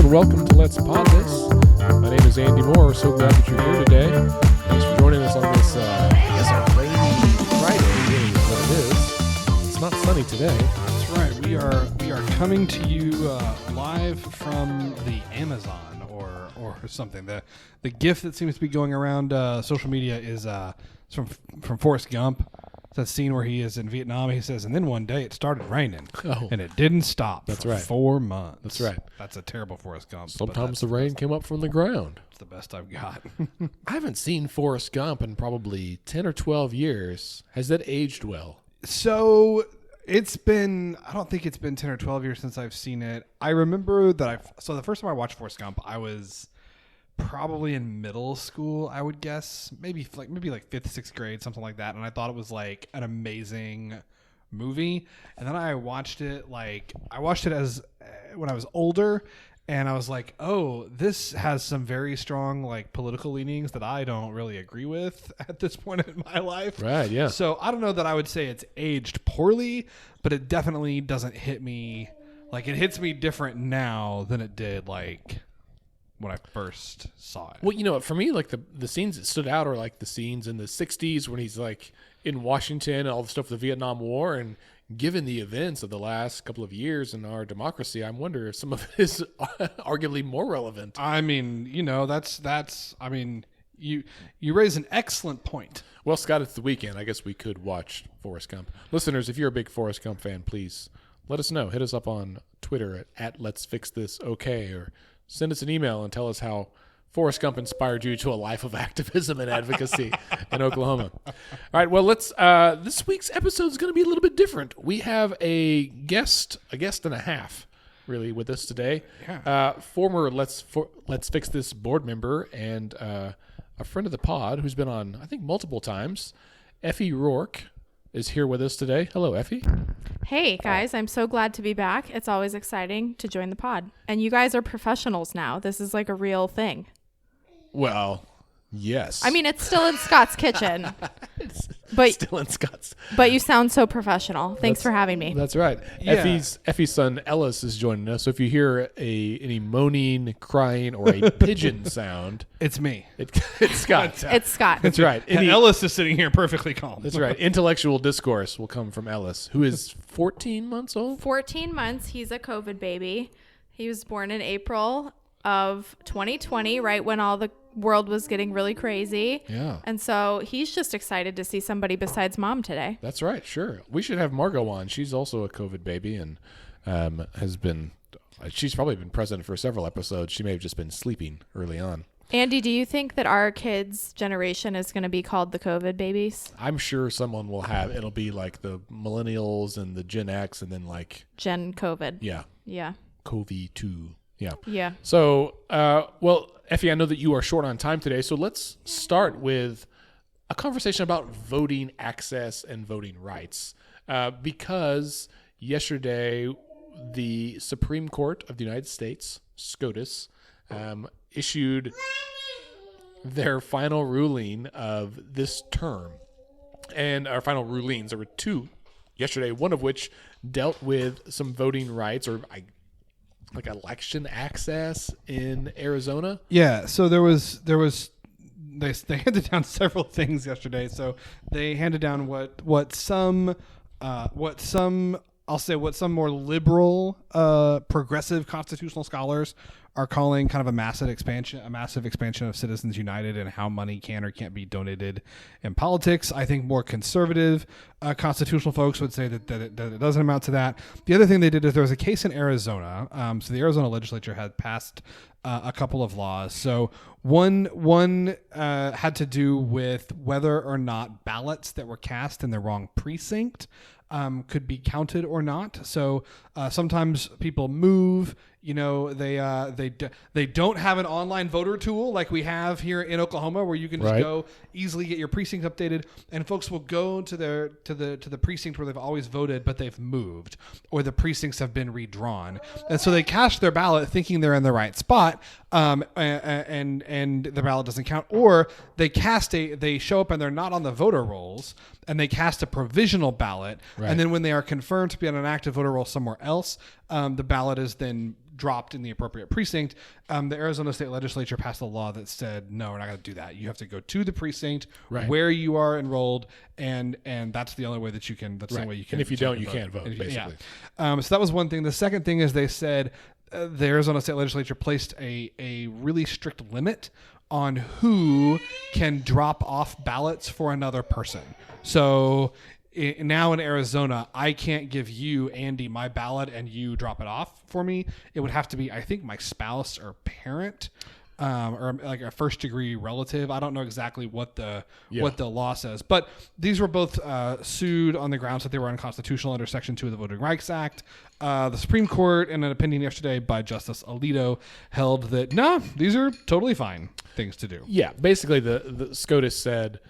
welcome to Let's Pod This. My name is Andy Moore. So glad that you're here today. Thanks for joining us on this, a rainy Friday, really is what it is. It's not sunny today. That's right. We are coming to you live from the Amazon or something. The GIF that seems to be going around social media is from Forrest Gump. It's that scene where he is in Vietnam. He says, and then one day it started raining, and it didn't stop. That's for right. 4 months. That's right. That's a terrible Forrest Gump. Sometimes the rain came up from the ground. It's the best I've got. I haven't seen Forrest Gump in probably 10 or 12 years. Has that aged well? So I don't think it's been 10 or 12 years since I've seen it. I remember that so the first time I watched Forrest Gump, I was probably in middle school, I would guess. Maybe like 5th, 6th grade, something like that. And I thought it was like an amazing movie. And then I watched it as when I was older. And I was like, oh, this has some very strong like political leanings that I don't really agree with at this point in my life. Right, yeah. So I don't know that I would say it's aged poorly, but it definitely doesn't hit me like it hits me different now than it did like when I first saw it. Well, you know, for me, like the scenes that stood out are like the scenes in the 60s when he's like in Washington and all the stuff with the Vietnam War. And given the events of the last couple of years in our democracy, I wonder if some of it is arguably more relevant. I mean, you know, you raise an excellent point. Well, Scott, it's the weekend. I guess we could watch Forrest Gump. Listeners, if you're a big Forrest Gump fan, please let us know. Hit us up on Twitter at Let's Fix This OK, or send us an email and tell us how Forrest Gump inspired you to a life of activism and advocacy in Oklahoma. All right, well, let's. This week's episode is going to be a little bit different. We have a guest and a half, really, with us today. Yeah. Former Let's Fix This board member and a friend of the pod who's been on, I think, multiple times. Effie Rorke is here with us today. Hello, Effie. Hey, guys. I'm so glad to be back. It's always exciting to join the pod. And you guys are professionals now. This is like a real thing. Well, yes. I mean, it's still in Scott's kitchen. But still in Scott's. But you sound so professional. Thanks for having me. That's right. Yeah. Effie's son Ellis is joining us. So if you hear any moaning, crying, or a pigeon sound, it's me. It's Scott. It's Scott. That's right. And Ellis is sitting here perfectly calm. That's right. Intellectual discourse will come from Ellis, who is 14 months old. 14 months. He's a COVID baby. He was born in April of 2020, right when all the world was getting really crazy. Yeah. And so he's just excited to see somebody besides mom today. That's right. Sure. We should have Margot on. She's also a COVID baby and she's probably been present for several episodes. She may have just been sleeping early on. Andy, do you think that our kids' generation is going to be called the COVID babies? I'm sure someone will have. It'll be like the millennials and the Gen X and then like Gen COVID. Yeah. Yeah. COVID-2. Yeah. Yeah. So, well, Effie, I know that you are short on time today, so let's start with a conversation about voting access and voting rights. Because yesterday, the Supreme Court of the United States, SCOTUS, issued their final ruling of this term. And our final rulings, there were two yesterday, one of which dealt with some voting rights or like election access in Arizona. Yeah, so there was they handed down several things yesterday. So they handed down what some more liberal progressive constitutional scholars are calling kind of a massive expansion of Citizens United and how money can or can't be donated in politics. I think more conservative constitutional folks would say that it doesn't amount to that. The other thing they did is there was a case in Arizona. So the Arizona legislature had passed a couple of laws. So one had to do with whether or not ballots that were cast in the wrong precinct could be counted or not. So sometimes people move. You know, they don't have an online voter tool like we have here in Oklahoma, where you can just go easily get your precinct updated, and folks will go to the precinct where they've always voted, but they've moved, or the precincts have been redrawn, and so they cast their ballot thinking they're in the right spot, and the ballot doesn't count, or they show up and they're not on the voter rolls, and they cast a provisional ballot, and then when they are confirmed to be on an active voter roll somewhere else, the ballot is then dropped in the appropriate precinct, the Arizona state legislature passed a law that said, no, we're not going to do that. You have to go to the precinct where you are enrolled, and that's the only way that you can. That's the only way you can. And if you don't, you can't vote. Basically. Yeah. So that was one thing. The second thing is they said the Arizona state legislature placed a really strict limit on who can drop off ballots for another person. So now in Arizona, I can't give you, Andy, my ballot and you drop it off for me. It would have to be, I think, my spouse or parent, or like a first degree relative. I don't know exactly what the law says, but these were both sued on the grounds that they were unconstitutional under Section 2 of the Voting Rights Act. The Supreme Court, in an opinion yesterday by Justice Alito, held that these are totally fine things to do. Yeah, basically the SCOTUS said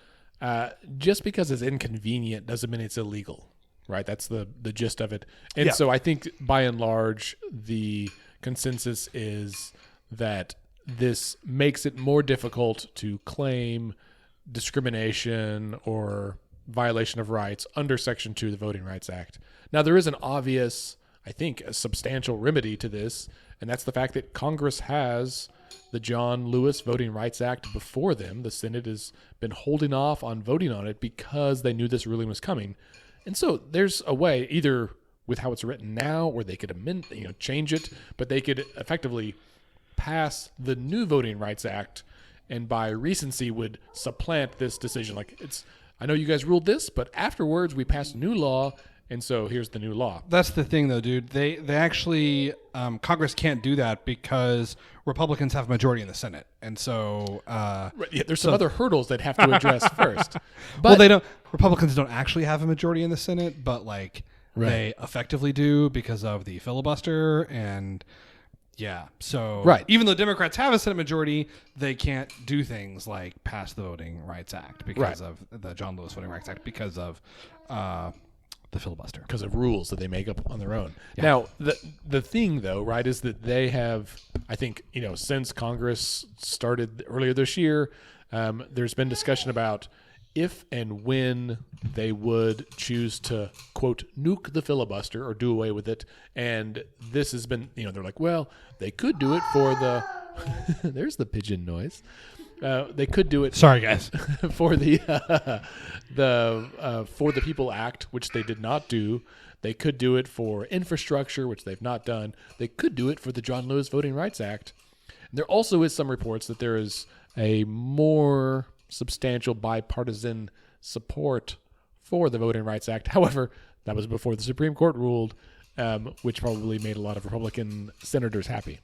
just because it's inconvenient doesn't mean it's illegal, right? That's the gist of it. And so I think by and large the consensus is that this makes it more difficult to claim discrimination or violation of rights under Section 2 of the Voting Rights Act. Now, there is an obvious, I think, a substantial remedy to this, and that's the fact that Congress has the John Lewis Voting Rights Act before them. The Senate has been holding off on voting on it because they knew this ruling was coming. And so there's a way, either with how it's written now, or they could amend, change it, but they could effectively pass the new Voting Rights Act, and by recency would supplant this decision. Like, I know you guys ruled this, but afterwards we passed a new law, and so here's the new law. That's the thing, though, dude. They actually Congress can't do that because Republicans have a majority in the Senate, and so there's some other hurdles they'd have to address first. But well, they don't. Republicans don't actually have a majority in the Senate, but they effectively do because of the filibuster and. Yeah. So even though Democrats have a Senate majority, they can't do things like pass the Voting Rights Act because of the John Lewis Voting Rights Act, because of the filibuster. Because of rules that they make up on their own. Yeah. Now, the thing, though, right, is that they have, I think, since Congress started earlier this year, there's been discussion about if and when they would choose to, quote, nuke the filibuster or do away with it. And this has been, they're like, well, they could do it for the there's the pigeon noise. They could do it. Sorry, guys. For the For the People Act, which they did not do. They could do it for infrastructure, which they've not done. They could do it for the John Lewis Voting Rights Act. And there also is some reports that there is a more substantial bipartisan support for the Voting Rights Act. However, that was before the Supreme Court ruled, which probably made a lot of Republican senators happy.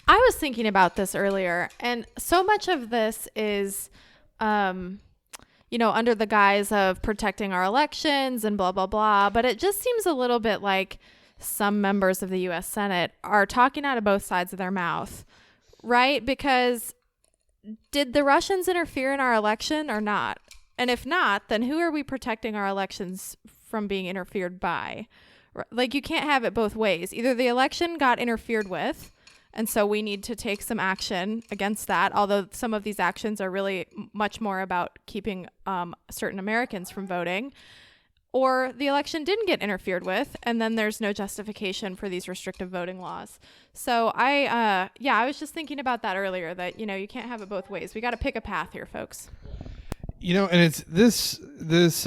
I was thinking about this earlier, and so much of this is, under the guise of protecting our elections and blah, blah, blah. But it just seems a little bit like some members of the U.S. Senate are talking out of both sides of their mouth, right? Because did the Russians interfere in our election or not? And if not, then who are we protecting our elections from being interfered by? Like, you can't have it both ways. Either the election got interfered with, and so we need to take some action against that, although some of these actions are really much more about keeping certain Americans from voting, or the election didn't get interfered with, and then there's no justification for these restrictive voting laws. So I was just thinking about that earlier, that, you can't have it both ways. We got to pick a path here, folks. And it's this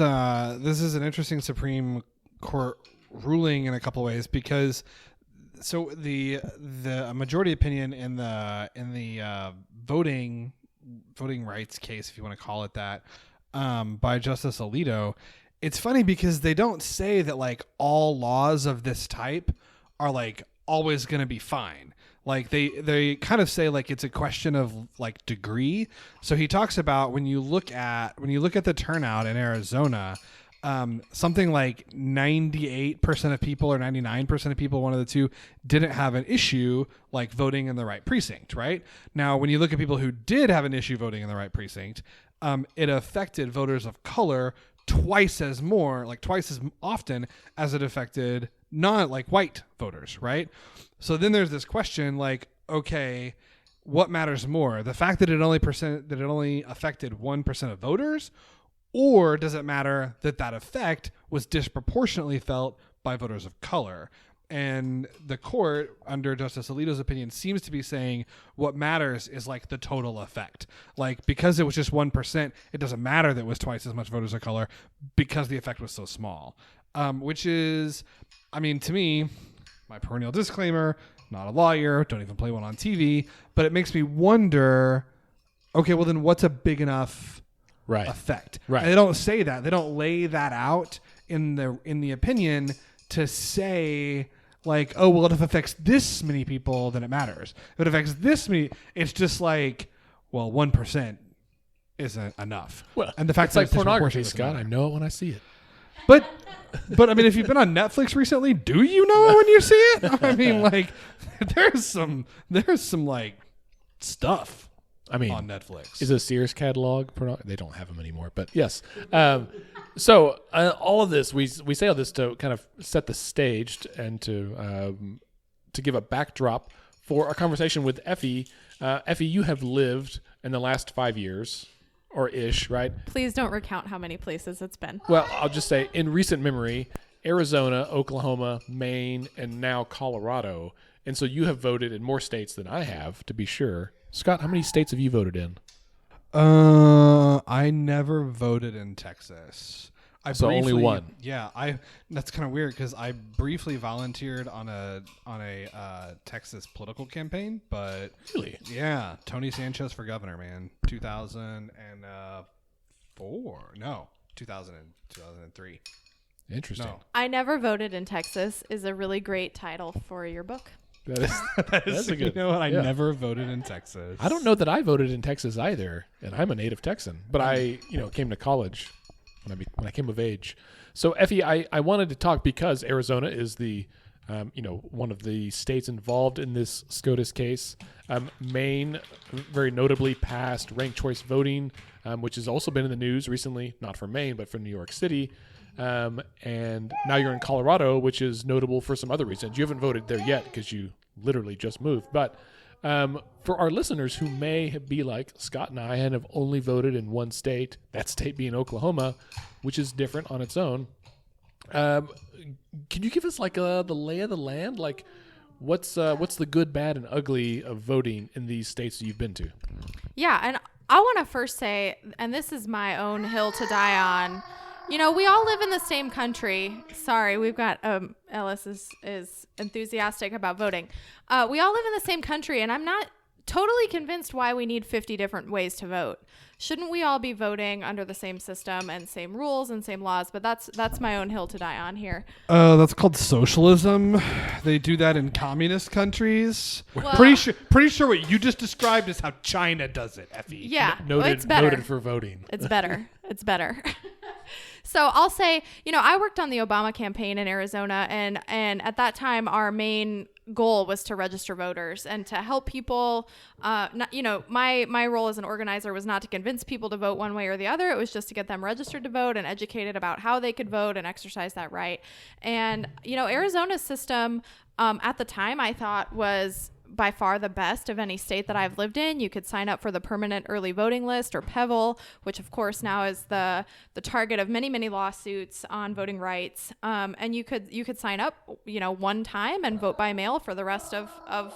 is an interesting Supreme Court ruling in a couple of ways, because so the majority opinion in the voting rights case, if you want to call it that, by Justice Alito, it's funny because they don't say that all laws of this type are always going to be fine. They kind of say it's a question of degree. So he talks about when you look at the turnout in Arizona, something like 98% of people or 99% of people, one of the two, didn't have an issue voting in the right precinct, right? Now, when you look at people who did have an issue voting in the right precinct, it affected voters of color twice as often as it affected white voters, right? So then there's this question okay, what matters more? The fact that it only affected 1% of voters, or does it matter that effect was disproportionately felt by voters of color? And the court, under Justice Alito's opinion, seems to be saying what matters is like the total effect. Like, because it was just 1%, it doesn't matter that it was twice as much voters of color because the effect was so small. Which is, I mean, to me, my perennial disclaimer, not a lawyer, don't even play one on TV, but it makes me wonder, okay, well then what's a big enough effect? Right. And they don't say that. They don't lay that out in the opinion to say like, oh, well, if it affects this many people, then it matters. If it affects this many, it's just like, well, 1% isn't enough. Well, and the fact it's that like pornography, Scott. I know it when I see it. But I mean, if you've been on Netflix recently, do you know it when you see it? I mean, like, there's some like stuff. I mean, on Netflix. Is a Sears catalog? They don't have them anymore, but yes. So all of this, we say all this to kind of set the stage and to give a backdrop for our conversation with Effie. Effie, you have lived in the last 5 years. Or ish, right? Please don't recount how many places it's been. Well, I'll just say in recent memory, Arizona, Oklahoma, Maine, and now Colorado. And so you have voted in more states than I have, to be sure. Scott, how many states have you voted in? I never voted in Texas. So only one. Yeah, that's kind of weird because I briefly volunteered on a Texas political campaign, but really, yeah, Tony Sanchez for governor, man, 2004, no, 2003. Interesting. No. I never voted in Texas is a really great title for your book. That's a good. You know what? I never voted in Texas. I don't know that I voted in Texas either, and I'm a native Texan, but I came to college when I came of age. So Effie, I wanted to talk because Arizona is the one of the states involved in this SCOTUS case. Maine very notably passed ranked choice voting, which has also been in the news recently, not for Maine, but for New York City. And now you're in Colorado, which is notable for some other reasons. You haven't voted there yet because you literally just moved. But for our listeners who may be like Scott and I and have only voted in one state, that state being Oklahoma, which is different on its own, can you give us like the lay of the land? Like what's the good, bad, and ugly of voting in these states that you've been to? Yeah, and I want to first say, and this is my own hill to die on, we all live in the same country. Sorry, we've got Ellis is enthusiastic about voting. We all live in the same country, and I'm not totally convinced why we need 50 different ways to vote. Shouldn't we all be voting under the same system and same rules and same laws? But that's my own hill to die on here. That's called socialism. They do that in communist countries. Well, pretty sure what you just described is how China does it, Effie. Yeah, Noted for voting. It's better. It's better. So I'll say, I worked on the Obama campaign in Arizona, and at that time, our main goal was to register voters and to help people. My role as an organizer was not to convince people to vote one way or the other. It was just to get them registered to vote and educated about how they could vote and exercise that right. And, Arizona's system at the time I thought was by far the best of any state that I've lived in. You could sign up for the permanent early voting list, or PEVL, which of course now is the target of many, many lawsuits on voting rights. And you could sign up, one time and vote by mail for the rest of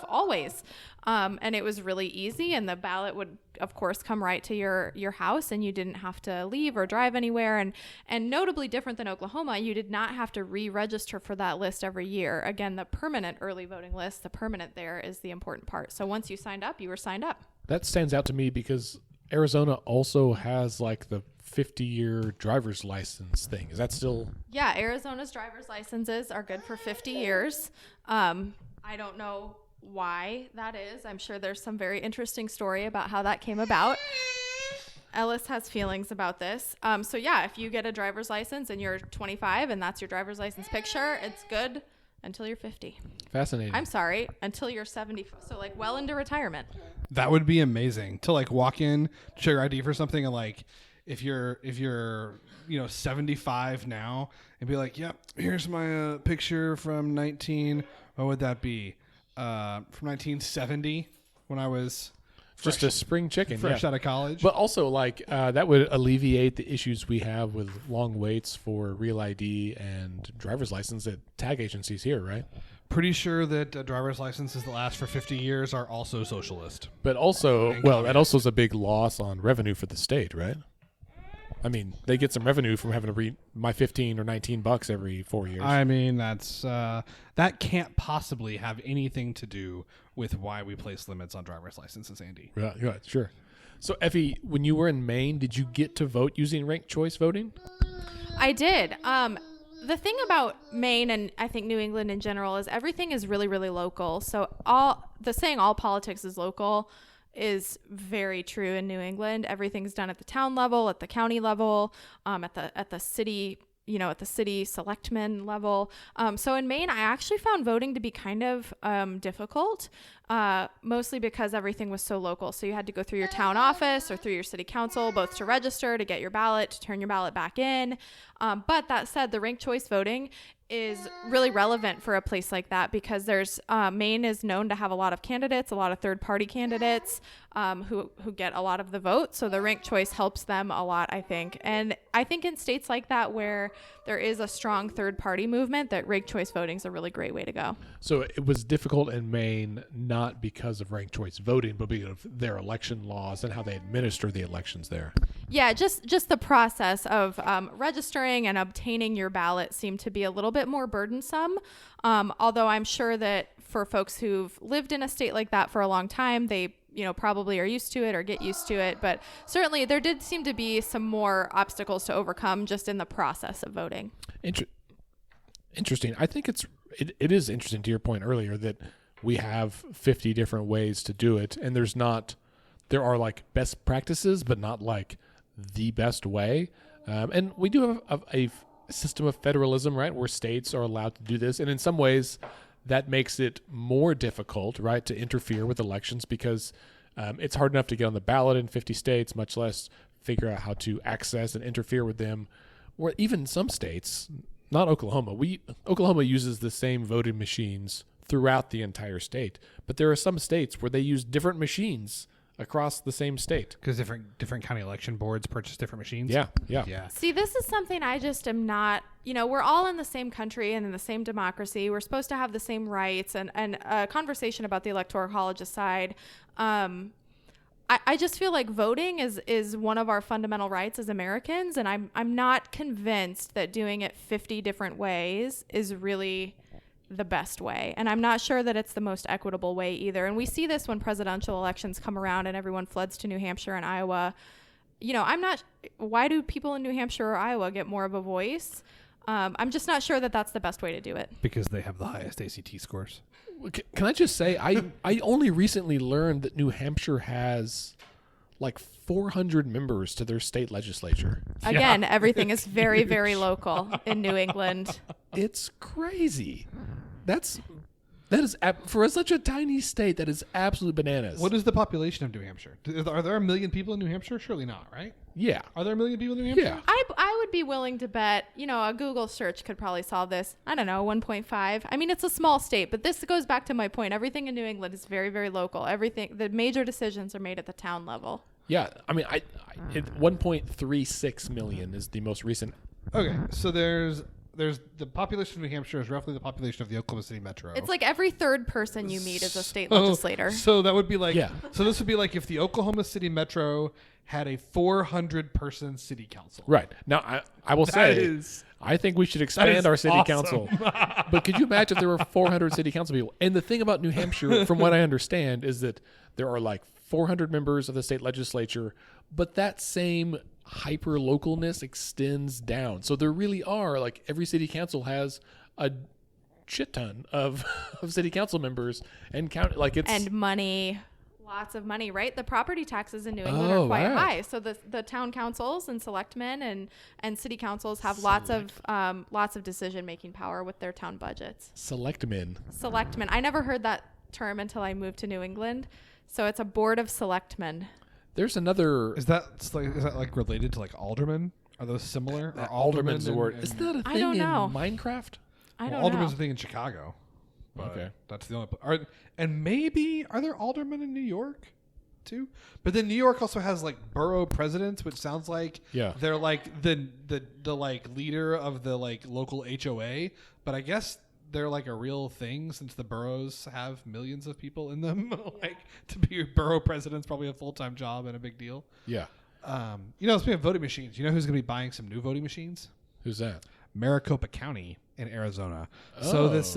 always. And it was really easy, and the ballot would of course come right to your house, and you didn't have to leave or drive anywhere. And notably different than Oklahoma, you did not have to re-register for that list every year. Again, the permanent early voting list, the permanent there is the important part. So once you signed up, you were signed up. That stands out to me because Arizona also has like the 50-year driver's license thing. Is that still? Yeah, Arizona's driver's licenses are good for 50 years. I don't know why that is. I'm sure there's some very interesting story about how that came about. Ellis has feelings about this. So yeah, if you get a driver's license and you're 25 and that's your driver's license picture, it's good until you're 50. Fascinating. I'm sorry, until you're 70. So like well into retirement. That would be amazing to like walk in, show your ID for something, and like if you're 75 now and be like, yep, here's my picture from what would that be? From 1970 when I was just a spring chicken, fresh out of college. But also like that would alleviate the issues we have with long waits for real ID and driver's license at tag agencies here, right? pretty sure that driver's licenses that last for 50 years are also socialist. But also, well, that also is a big loss on revenue for the state, right? I mean, they get some revenue from having to read my 15 or 19 bucks every 4 years. I mean, that's that can't possibly have anything to do with why we place limits on driver's licenses, Andy. Yeah, sure. So, Effie, when you were in Maine, did you get to vote using ranked choice voting? I did. The thing about Maine and I think New England in general is everything is really, really local. So all politics is local is very true in New England. Everything's done at the town level, at the county level, at the city, at the city selectmen level. So in Maine, I actually found voting to be kind of difficult, mostly because everything was so local. So you had to go through your town office or through your city council, both to register, to get your ballot, to turn your ballot back in. But that said, the ranked choice voting is really relevant for a place like that because there's Maine is known to have a lot of candidates, a lot of third-party candidates who get a lot of the vote. So the ranked choice helps them a lot, I think. And I think in states like that where there is a strong third-party movement, that ranked choice voting is a really great way to go. So it was difficult in Maine, not because of ranked choice voting, but because of their election laws and how they administer the elections there. Yeah, just the process of registering and obtaining your ballot seemed to be a little bit more burdensome. Although I'm sure that for folks who've lived in a state like that for a long time, they probably are used to it or get used to it. But certainly there did seem to be some more obstacles to overcome just in the process of voting. Interesting. I think it is interesting to your point earlier that we have 50 different ways to do it, and there are like best practices, but not like the best way. And we do have a system of federalism, right, where states are allowed to do this. And in some ways, that makes it more difficult, right, to interfere with elections because it's hard enough to get on the ballot in 50 states, much less figure out how to access and interfere with them. Or even some states, not Oklahoma. Oklahoma uses the same voting machines throughout the entire state. But there are some states where they use different machines across the same state. Because different county election boards purchase different machines? Yeah. See, this is something I just am not, we're all in the same country and in the same democracy. We're supposed to have the same rights and a conversation about the Electoral College aside. I just feel like voting is one of our fundamental rights as Americans. And I'm not convinced that doing it 50 different ways is really the best way. And I'm not sure that it's the most equitable way either. And we see this when presidential elections come around and everyone floods to New Hampshire and Iowa. Why do people in New Hampshire or Iowa get more of a voice? I'm just not sure that that's the best way to do it. Because they have the highest ACT scores. Can I just say, I only recently learned that New Hampshire has like 400 members to their state legislature. Again, everything is very, very local in New England. It's crazy. That is for such a tiny state. That is absolute bananas. What is the population of New Hampshire? Are there 1 million people in New Hampshire? Surely not, right? Yeah. Are there 1 million people in New Hampshire? Yeah. I would be willing to bet, a Google search could probably solve this. I don't know, 1.5. I mean, it's a small state, but this goes back to my point. Everything in New England is very, very local. The major decisions are made at the town level. Yeah. I mean, 1.36 million is the most recent. Okay. So there's the population of New Hampshire is roughly the population of the Oklahoma City metro. It's like every third person you meet is a state legislator. So that would be like, yeah. So this would be like if the Oklahoma City metro had a 400-person city council. Right. Now, I will say, I think we should expand our city council. But could you imagine if there were 400 city council people? And the thing about New Hampshire, from what I understand, is that there are like 400 members of the state legislature, but that same hyper-localness extends down. So there really are, like, every city council has a shit ton of city council members and and money. Lots of money, right? The property taxes in New England are quite high. So the town councils and selectmen and city councils have lots of decision-making power with their town budgets. Selectmen. I never heard that term until I moved to New England. So it's a board of selectmen. There's another. Is that like related to like aldermen? Are those similar? Are alderman's the word? Is that a thing in Minecraft? I don't know. Alderman's a thing in Chicago. Okay, that's the only. And maybe are there aldermen in New York too? But then New York also has like borough presidents, which sounds like they're like the like leader of the like local HOA. But I guess they're like a real thing since the boroughs have millions of people in them. Like to be a borough president's probably a full-time job and a big deal. Yeah. Speaking of voting machines, you know who's going to be buying some new voting machines? Who's that? Maricopa County in Arizona. So this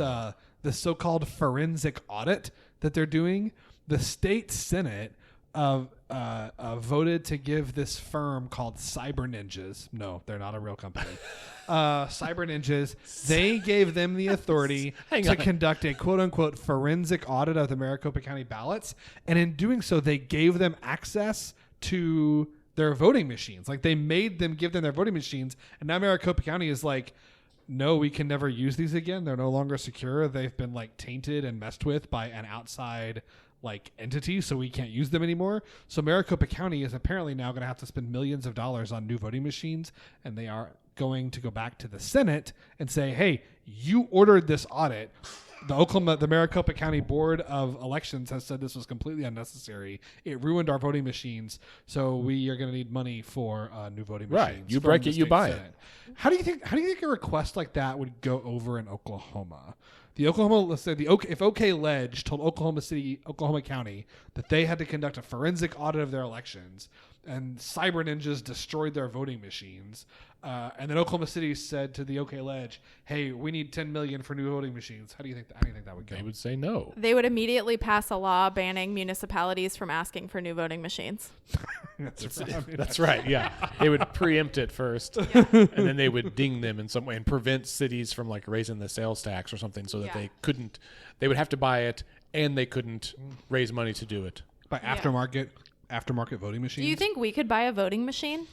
so-called forensic audit that they're doing, the state Senate voted to give this firm called Cyber Ninjas. No, they're not a real company. Cyber Ninjas. They gave them the authority to conduct a quote-unquote forensic audit of the Maricopa County ballots, and in doing so, they gave them access to their voting machines. Like they made them give them their voting machines, and now Maricopa County is like, no, we can never use these again. They're no longer secure. They've been like tainted and messed with by an outside like entity, so we can't use them anymore. So Maricopa County is apparently now going to have to spend millions of dollars on new voting machines, and they are going to go back to the Senate and say, hey, you ordered this audit. The Maricopa County Board of Elections has said this was completely unnecessary. It ruined our voting machines, so we are going to need money for new voting machines. Right, you break it, you buy it. How do you think a request like that would go over in Oklahoma? If OK Ledge told Oklahoma County that they had to conduct a forensic audit of their elections, and Cyber Ninjas destroyed their voting machines, and then Oklahoma City said to the OK Ledge, "Hey, we need $10 million for new voting machines." How do you think that would go? They would say no. They would immediately pass a law banning municipalities from asking for new voting machines. That's right. Yeah, they would preempt it first, and then they would ding them in some way and prevent cities from like raising the sales tax or something, so that they couldn't. They would have to buy it, and they couldn't raise money to do it. By aftermarket voting machines. Do you think we could buy a voting machine?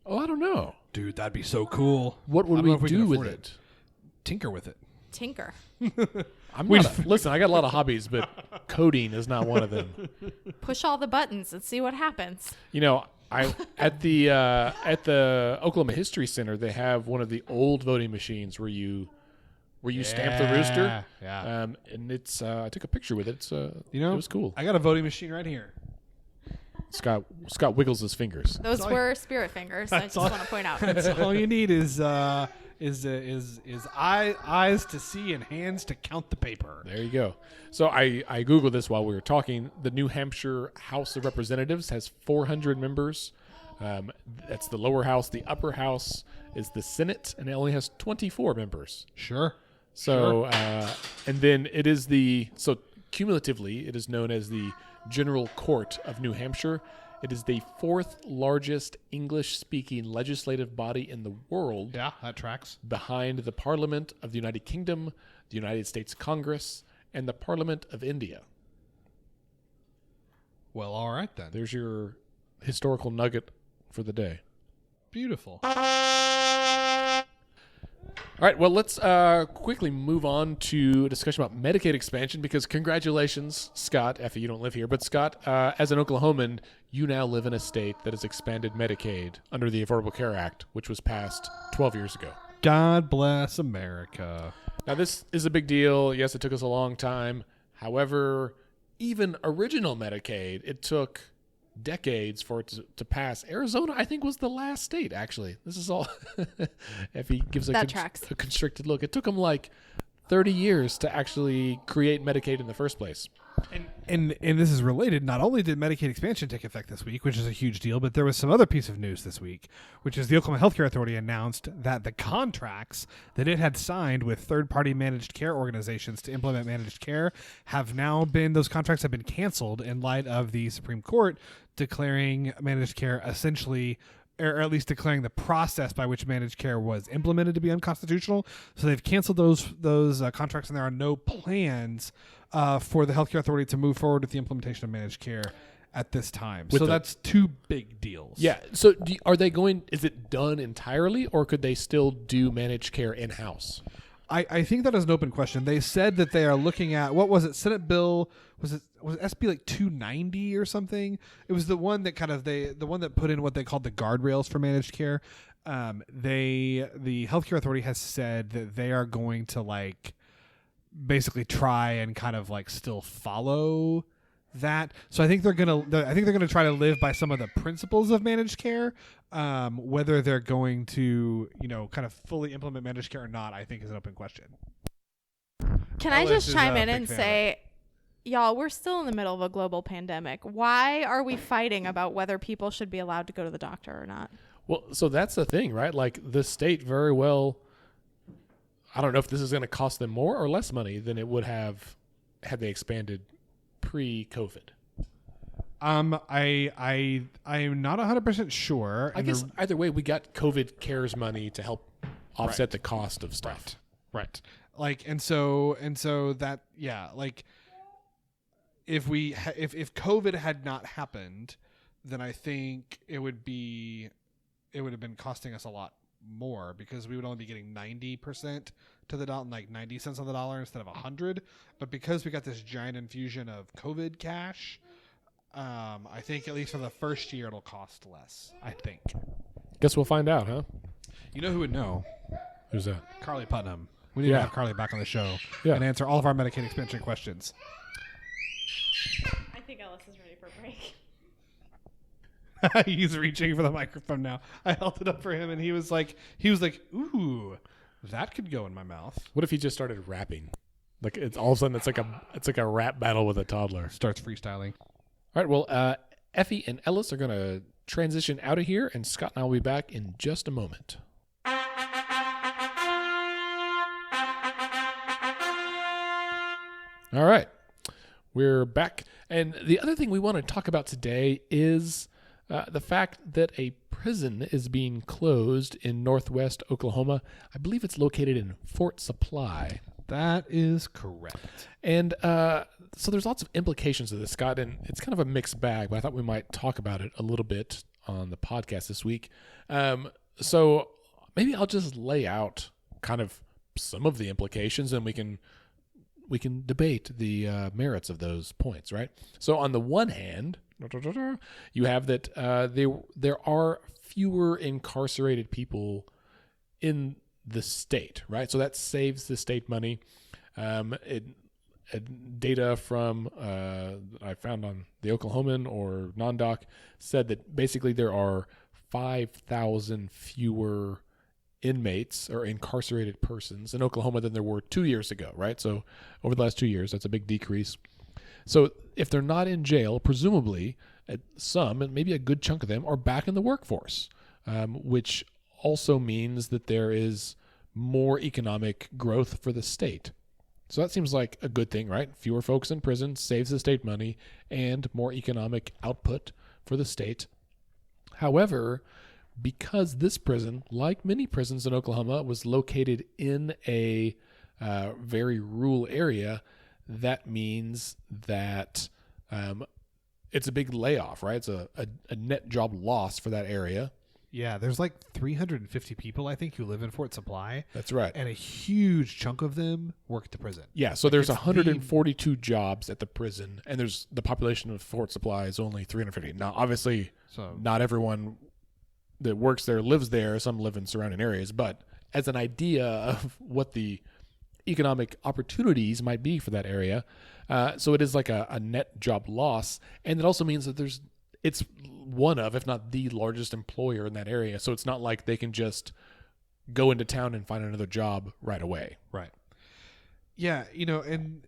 Oh, I don't know. Dude, that'd be so cool. What would we do with it? Tinker with it. Tinker. Listen, I got a lot of hobbies, but coding is not one of them. Push all the buttons and see what happens. You know, at the Oklahoma History Center, they have one of the old voting machines where you stamp the rooster. Yeah. And it's I took a picture with it. It was cool. I got a voting machine right here. Scott wiggles his fingers. Those were spirit fingers. I just want to point out. That's all you need is eyes to see and hands to count the paper. There you go. So I Googled this while we were talking. The New Hampshire House of Representatives has 400 members. That's the lower house. The upper house is the Senate, and it only has 24 members. Sure. So, and then it is cumulatively, it is known as the General Court of New Hampshire. It is the fourth largest English-speaking legislative body in the world. Yeah, that tracks. Behind the Parliament of the United Kingdom, the United States Congress, and the Parliament of India. Well, all right then. There's your historical nugget for the day. Beautiful. All right, well, let's quickly move on to a discussion about Medicaid expansion, because congratulations, Scott. Effie, you don't live here, but Scott, as an Oklahoman, you now live in a state that has expanded Medicaid under the Affordable Care Act, which was passed 12 years ago. God bless America. Now, this is a big deal. Yes, it took us a long time. However, even original Medicaid, it took decades for it to pass. Arizona, I think, was the last state, actually. This is all if he gives a constricted look. It took them like 30 years to actually create Medicaid in the first place. And this is related. Not only did Medicaid expansion take effect this week, which is a huge deal, but there was some other piece of news this week, which is the Oklahoma Healthcare Authority announced that the contracts that it had signed with third-party managed care organizations to implement managed care those contracts have been canceled in light of the Supreme Court declaring managed care essentially, or at least declaring the process by which managed care was implemented to be unconstitutional. So they've canceled those contracts, and there are no plans for the Healthcare Authority to move forward with the implementation of managed care at this time. So that's two big deals. Yeah. So are they going? Is it done entirely, or could they still do managed care in-house? I think that is an open question. They said that they are looking at, what was it? Senate bill, was it SB like 290 or something? It was the one that the one that put in what they called the guardrails for managed care. The Healthcare Authority has said that they are going to basically try and kind of still follow that. So I think they're gonna try to live by some of the principles of managed care. Whether they're going to kind of fully implement managed care or not, I think is an open question. Can I Ellis just is chime a in big and fan say, y'all, we're still in the middle of a global pandemic. Why are we fighting about whether people should be allowed to go to the doctor or not? Well, so that's the thing, right? Like the state very well, I don't know if this is going to cost them more or less money than it would have had they expanded pre-COVID. I'm not 100% sure. I guess either way, we got COVID cares money to help offset the cost of stuff. Right. Like, and so that, yeah, like if COVID had not happened, then I think it would have been costing us a lot more because we would only be getting 90% to the dollar, like 90 cents on the dollar instead of 100. But because we got this giant infusion of COVID cash, I think at least for the first year it'll cost less. I think. Guess we'll find out, huh? You know who would know? Who's that? Carly Putnam. We need to have Carly back on the show and answer all of our Medicaid expansion questions. I think Ellis is ready for a break. He's reaching for the microphone now. I held it up for him, and he was like, "Ooh, that could go in my mouth." What if he just started rapping? Like it's all of a sudden it's like a rap battle with a toddler. Starts freestyling. All right. Well, Effie and Ellis are going to transition out of here, and Scott and I will be back in just a moment. All right. We're back. And the other thing we want to talk about today is the fact that a prison is being closed in northwest Oklahoma. I believe it's located in Fort Supply. That is correct. And so there's lots of implications of this, Scott, and it's kind of a mixed bag, but I thought we might talk about it a little bit on the podcast this week. So maybe I'll just lay out kind of some of the implications, and we can debate the merits of those points, right? So on the one hand, you have that there are fewer incarcerated people in the state, right? So that saves the state money. Data from I found on the Oklahoman or non-doc said that basically there are 5,000 fewer inmates or incarcerated persons in Oklahoma than there were 2 years ago, right? So over the last 2 years, that's a big decrease. So if they're not in jail, presumably some, and maybe a good chunk of them, are back in the workforce, which also means that there is more economic growth for the state. So that seems like a good thing, right? Fewer folks in prison saves the state money and more economic output for the state. However, because this prison, like many prisons in Oklahoma, was located in a very rural area, that means that it's a big layoff, right? It's a net job loss for that area. Yeah, there's like 350 people, I think, who live in Fort Supply. That's right. And a huge chunk of them work at the prison. Yeah, so there's 142 jobs at the prison, and there's the population of Fort Supply is only 350. Now, obviously, not everyone that works there lives there. Some live in surrounding areas. But as an idea of what the economic opportunities might be for that area, so it is like a net job loss. And it also means that it's one of, if not the largest employer in that area. So it's not like they can just go into town and find another job right away. Right. Yeah, and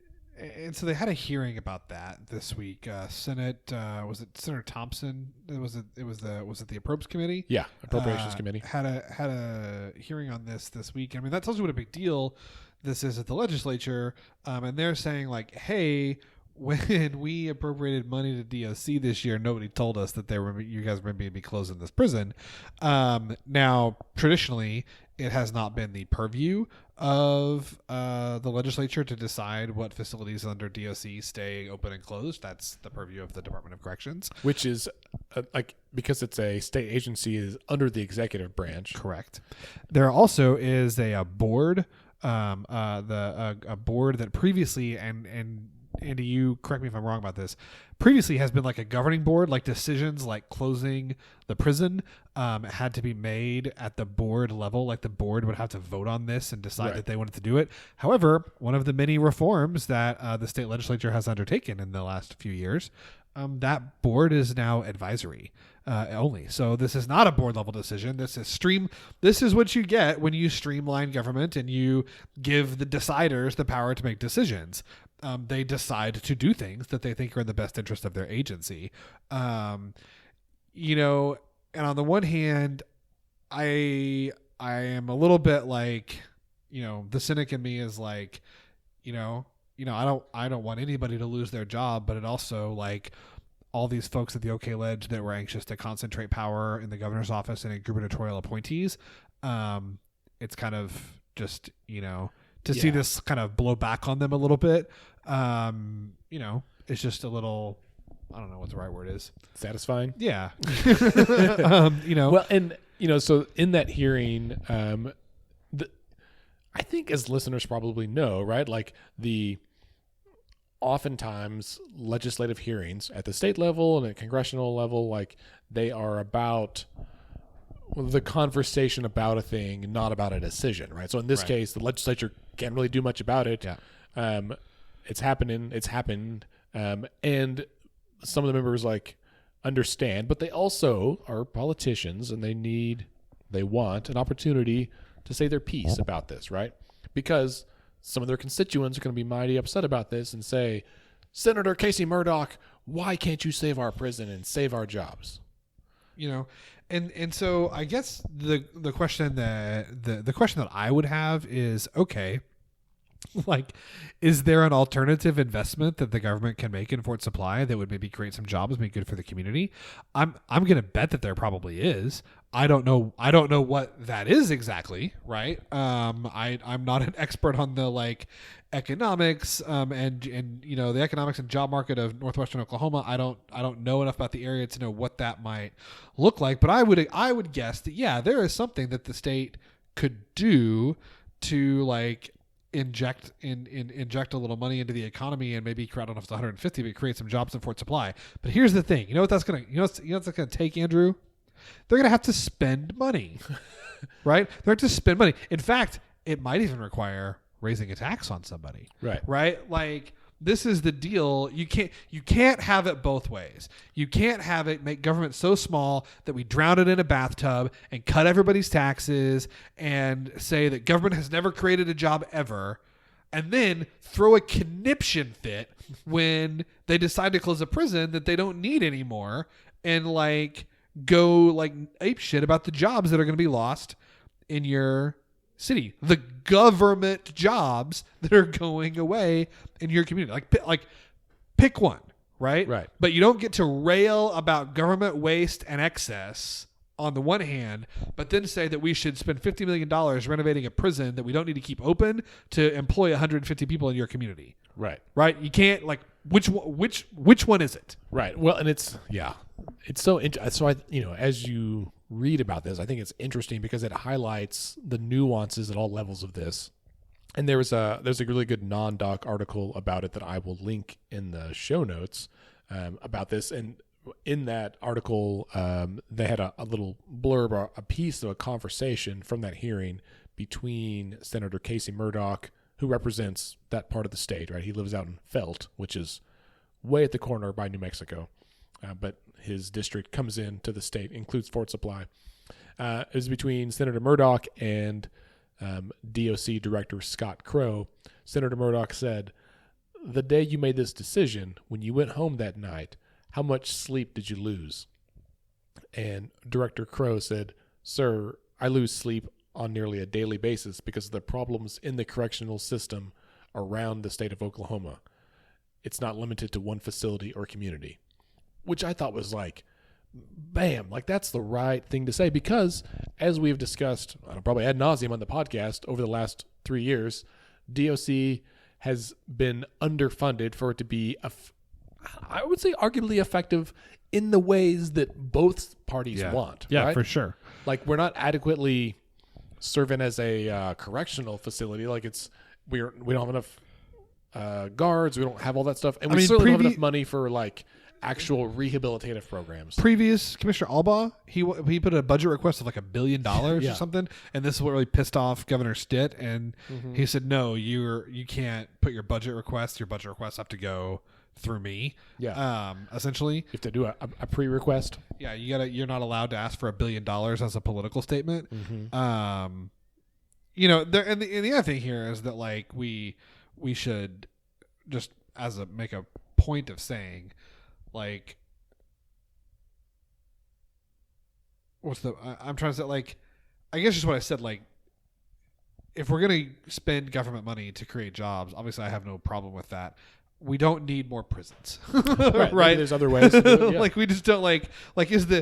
so they had a hearing about that this week. Senate was it Senator Thompson? Was it the Appropriations Committee? Yeah, Appropriations Committee had a hearing on this week. I mean, that tells you what a big deal this is at the legislature. And they're saying like, hey, when we appropriated money to DOC this year, nobody told us that you guys were going to be closing this prison. Now, traditionally, it has not been the purview of the legislature to decide what facilities under DOC stay open and closed. That's the purview of the Department of Corrections, which is because it's a state agency, is under the executive branch. Correct. There also is a board, a board that previously and Andy, you correct me if I'm wrong about this, previously has been like a governing board, like decisions like closing the prison had to be made at the board level. Like the board would have to vote on this and decide that they wanted to do it. However, one of the many reforms that the state legislature has undertaken in the last few years that board is now advisory only. So this is not a board level decision. This is what you get when you streamline government and you give the deciders the power to make decisions. They decide to do things that they think are in the best interest of their agency. You know, and on the one hand, I am a little bit like, you know, the cynic in me is like, you know, I don't want anybody to lose their job, but it also, like, all these folks at the OK Ledge that were anxious to concentrate power in the governor's office and in gubernatorial appointees. It's kind of just, you know, to see this kind of blow back on them a little bit. You know, it's just a little, I don't know what the right word is. Satisfying. Yeah. You know, well, and you know, so in that hearing, I think as listeners probably know, right? Like oftentimes legislative hearings at the state level and at congressional level, like they are about the conversation about a thing, not about a decision, right? So in this case, the legislature can't really do much about it. Yeah. It's happened. And some of the members like understand, but they also are politicians and they want an opportunity to say their piece about this, right? Because some of their constituents are going to be mighty upset about this and say, Senator Casey Murdock, why can't you save our prison and save our jobs? You know, and so I guess the question that the question that I would have is, okay, like, is there an alternative investment that the government can make in Fort Supply that would maybe create some jobs, make good for the community? I'm going to bet that there probably is. I don't know what that is exactly, right? I'm not an expert on the like economics and you know, the economics and job market of northwestern Oklahoma. I don't know enough about the area to know what that might look like, but I would guess that there is something that the state could do to like inject a little money into the economy and maybe, I don't know if it's 150, but create some jobs in Fort Supply. But here's the thing, you know what that's gonna take, Andrew? They're gonna have to spend money, right? They're going to spend money. In fact, it might even require raising a tax on somebody, right? Like, this is the deal. You can't have it both ways. You can't have it make government so small that we drown it in a bathtub and cut everybody's taxes and say that government has never created a job ever, and then throw a conniption fit when they decide to close a prison that they don't need anymore and like go like ape shit about the jobs that are going to be lost in your city, the government jobs that are going away in your community. Like pick one, right? Right. But you don't get to rail about government waste and excess on the one hand, but then say that we should spend $50 million renovating a prison that we don't need to keep open to employ 150 people in your community. Right. Right. You can't, like, which one is it? Right. Well, and it's so I, you know, as you read about this, I think it's interesting because it highlights the nuances at all levels of this. And there's a really good non-doc article about it that I will link in the show notes about this. And in that article, they had a little blurb, a piece of a conversation from that hearing between Senator Casey Murdock, who represents that part of the state, right? He lives out in Felt, which is way at the corner by New Mexico. But his district comes into the state, includes Fort Supply. It was between Senator Murdock and DOC Director Scott Crow. Senator Murdock said, "The day you made this decision, when you went home that night, how much sleep did you lose?" And Director Crow said, "Sir, I lose sleep on nearly a daily basis because of the problems in the correctional system around the state of Oklahoma. It's not limited to one facility or community." Which I thought was like, bam, like that's the right thing to say, because as we've discussed, probably ad nauseum on the podcast over the last 3 years, DOC has been underfunded for it to be, I would say, arguably effective in the ways that both parties want. Yeah, right? for sure. Like, we're not adequately serving as a correctional facility. Like, we don't have enough guards. We don't have all that stuff, and we certainly don't have enough money for like actual rehabilitative programs. Previous Commissioner Albaugh, he put a budget request of like $1 billion or something, and this is what really pissed off Governor Stitt, and he said, "No, you can't put your budget requests have to go through me. Yeah. Essentially, You have to do a pre-request. yeah, you're not allowed to ask for $1 billion as a political statement. Mm-hmm. And the other thing here is that like we should just make a point of saying, like, I'm trying to say, like, I guess just what I said, like, if we're going to spend government money to create jobs, obviously I have no problem with that. We don't need more prisons, right? There's other ways to do it, yeah. Like we just don't is DOC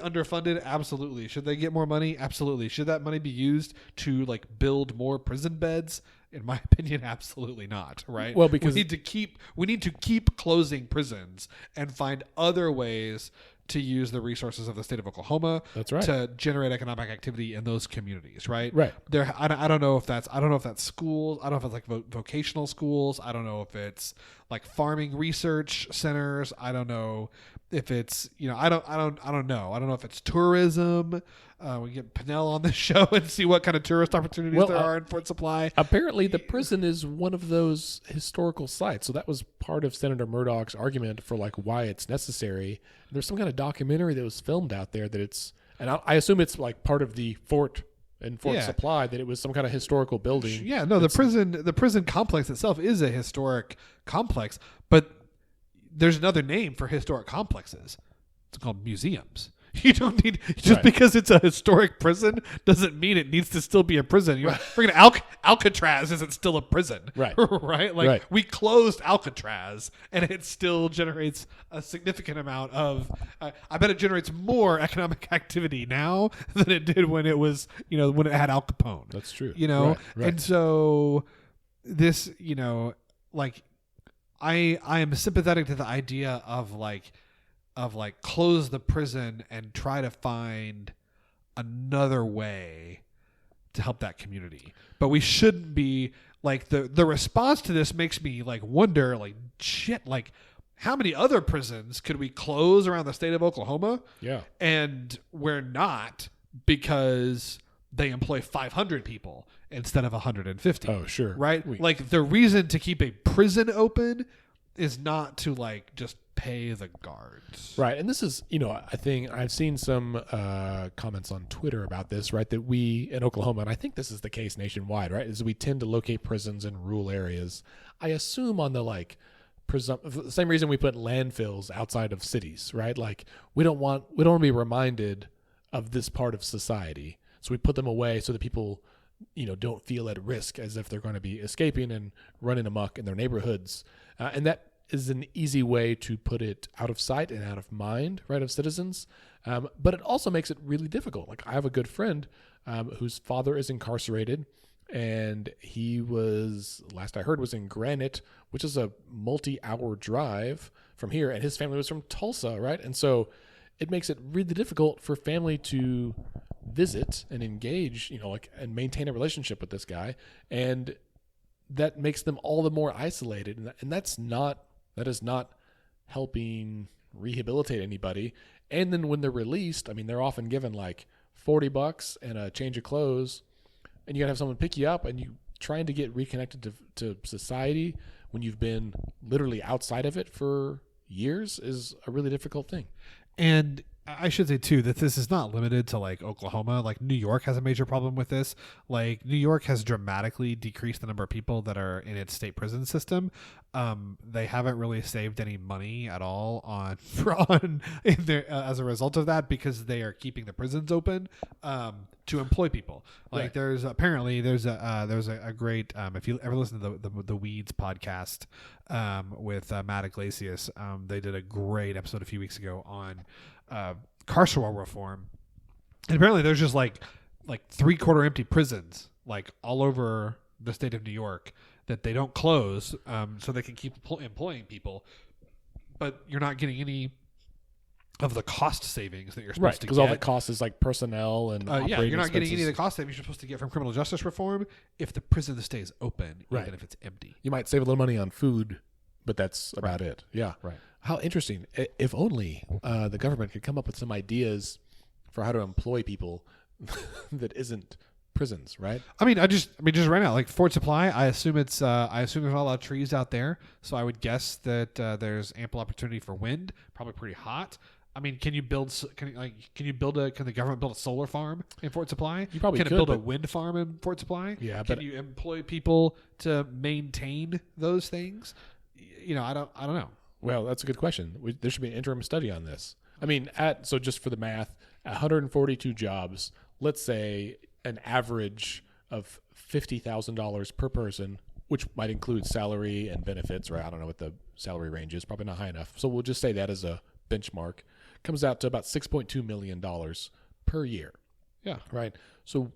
underfunded? Absolutely. Should they get more money? Absolutely. Should that money be used to like build more prison beds? In my opinion, absolutely not. Right. Well, because we need to keep closing prisons and find other ways to use the resources of the state of Oklahoma. That's right. To generate economic activity in those communities, right? Right. I don't know if that's schools. I don't know if it's like vocational schools. I don't know if it's like farming research centers. I don't know if it's, I don't know. I don't know if it's tourism. We get Pinnell on the show and see what kind of tourist opportunities there are in Fort Supply. Apparently, the prison is one of those historical sites. So that was part of Senator Murdock's argument for like why it's necessary. There's some kind of documentary that was filmed out there that it's, and I assume it's like part of the fort in Fort Supply, that it was some kind of historical building. Yeah, no, the prison complex itself is a historic complex, but there's another name for historic complexes. It's called museums. You don't need because it's a historic prison doesn't mean it needs to still be a prison. Freaking Alcatraz isn't still a prison, right? Right? Like we closed Alcatraz, and it still generates a significant amount of. I bet it generates more economic activity now than it did when it was, when it had Al Capone. That's true. Right. And so this, like I am sympathetic to the idea of close the prison and try to find another way to help that community. But we shouldn't be like the response to this makes me like wonder, like, shit, like how many other prisons could we close around the state of Oklahoma? Yeah. And we're not, because they employ 500 people instead of 150. Oh, sure. Right? Like the reason to keep a prison open is not to like just pay the guards. Right. And this is, I think I've seen some comments on Twitter about this, right? That we in Oklahoma, and I think this is the case nationwide, right? Is we tend to locate prisons in rural areas. I assume on the the same reason we put landfills outside of cities, right? Like we don't want to be reminded of this part of society. So we put them away so that people, don't feel at risk as if they're going to be escaping and running amok in their neighborhoods. And that is an easy way to put it out of sight and out of mind, right, of citizens. But it also makes it really difficult. Like I have a good friend whose father is incarcerated, and he was, last I heard, was in Granite, which is a multi-hour drive from here, and his family was from Tulsa, right? And so it makes it really difficult for family to visit and engage, and maintain a relationship with this guy. And that makes them all the more isolated. And that is not helping rehabilitate anybody. And then when they're released, they're often given like $40 and a change of clothes, and you gotta have someone pick you up, and you trying to get reconnected to society when you've been literally outside of it for years is a really difficult thing. And I should say too that this is not limited to like Oklahoma. Like New York has a major problem with this. Like New York has dramatically decreased the number of people that are in its state prison system. They haven't really saved any money at all as a result of that, because they are keeping the prisons open to employ people. Like there's a great if you ever listen to the Weeds podcast with Matt Iglesias, they did a great episode a few weeks ago on carceral reform, and apparently there's just like 3/4 empty prisons like all over the state of New York that they don't close so they can keep employing people, but you're not getting any of the cost savings that you're supposed to get. Because all the cost is like personnel and you're not getting any of the cost savings you're supposed to get from criminal justice reform if the prison stays open, even if it's empty. You might save a little money on food, but that's about it. Yeah. Right. How interesting. If only the government could come up with some ideas for how to employ people that isn't prisons, right? I mean, just right now, like Fort Supply, I assume there's not a lot of trees out there, so I would guess that there's ample opportunity for wind. Probably pretty hot. I mean, can the government build a solar farm in Fort Supply? You probably can could, it build a but- wind farm in Fort Supply? Yeah, Can but you employ people to maintain those things? I don't know. well, that's a good question. There should be an interim study on this. I mean, so just for the math, 142 jobs. Let's say an average of $50,000 per person, which might include salary and benefits, right? I don't know what the salary range is. Probably not high enough. So we'll just say that as a benchmark. Comes out to about $6.2 million per year. Yeah. Right. So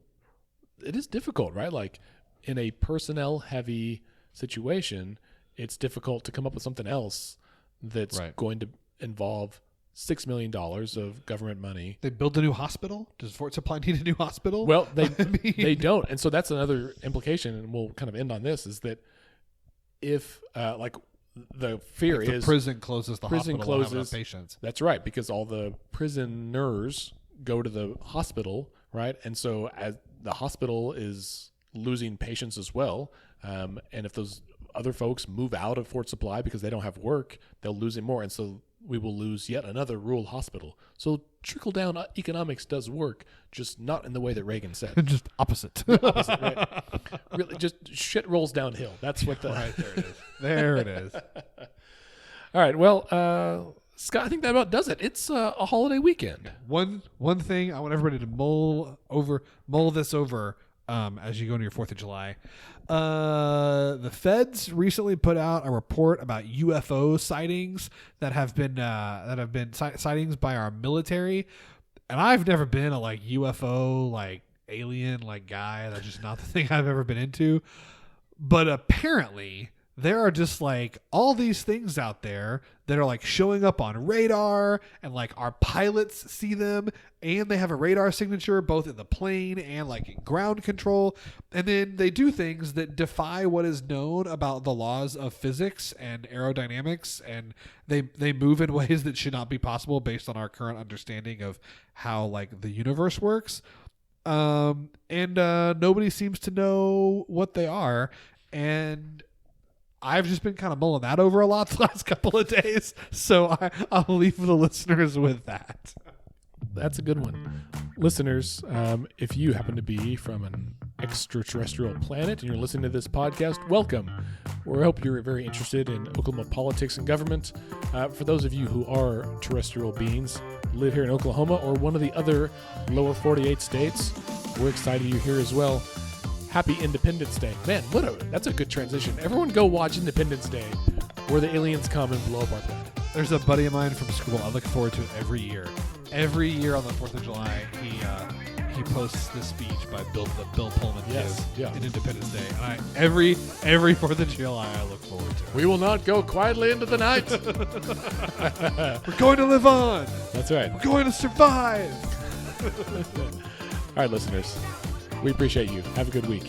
it is difficult, right? Like in a personnel heavy situation, it's difficult to come up with something else that's Right. going to involve $6 million of government money. They build a new hospital? Does Fort Supply need a new hospital? Well, they mean- they don't. And so that's another implication, and we'll kind of end on this, is that if the fear the is prison closes the prison hospital, won't have closes- enough patients. that's right, because all the prisoners go to the hospital, right? And so as the hospital is losing patients as well, and if those other folks move out of Fort Supply because they don't have work, they'll lose it more. And so we will lose yet another rural hospital. So trickle-down economics does work, just not in the way that Reagan said. Just opposite. Opposite, right? Really, just shit rolls downhill. That's what the... Right, there it is. There it is. All right, well, Scott, I think that about does it. It's a holiday weekend. One thing I want everybody to mull this over as you go into your 4th of July. The feds recently put out a report about UFO sightings that have been sightings by our military, and I've never been a UFO alien guy. That's just not the thing I've ever been into. But apparently there are just all these things out there that are showing up on radar, and our pilots see them, and they have a radar signature both in the plane and in ground control. And then they do things that defy what is known about the laws of physics and aerodynamics, and they move in ways that should not be possible based on our current understanding of how the universe works. And nobody seems to know what they are. And I've just been kind of mulling that over a lot the last couple of days, so I'll leave the listeners with that. That's a good one. Listeners, if you happen to be from an extraterrestrial planet and you're listening to this podcast, welcome. We hope you're very interested in Oklahoma politics and government. For those of you who are terrestrial beings, live here in Oklahoma or one of the other lower 48 states, we're excited you're here as well. Happy Independence Day. Man, that's a good transition. Everyone go watch Independence Day, where the aliens come and blow up our planet. There's a buddy of mine from school. I look forward to it every year. Every year on the 4th of July, he posts this speech by Bill Pullman in Independence Day. And every 4th of July, I look forward to it. We will not go quietly into the night. We're going to live on. That's right. We're going to survive. All right, listeners. We appreciate you. Have a good week.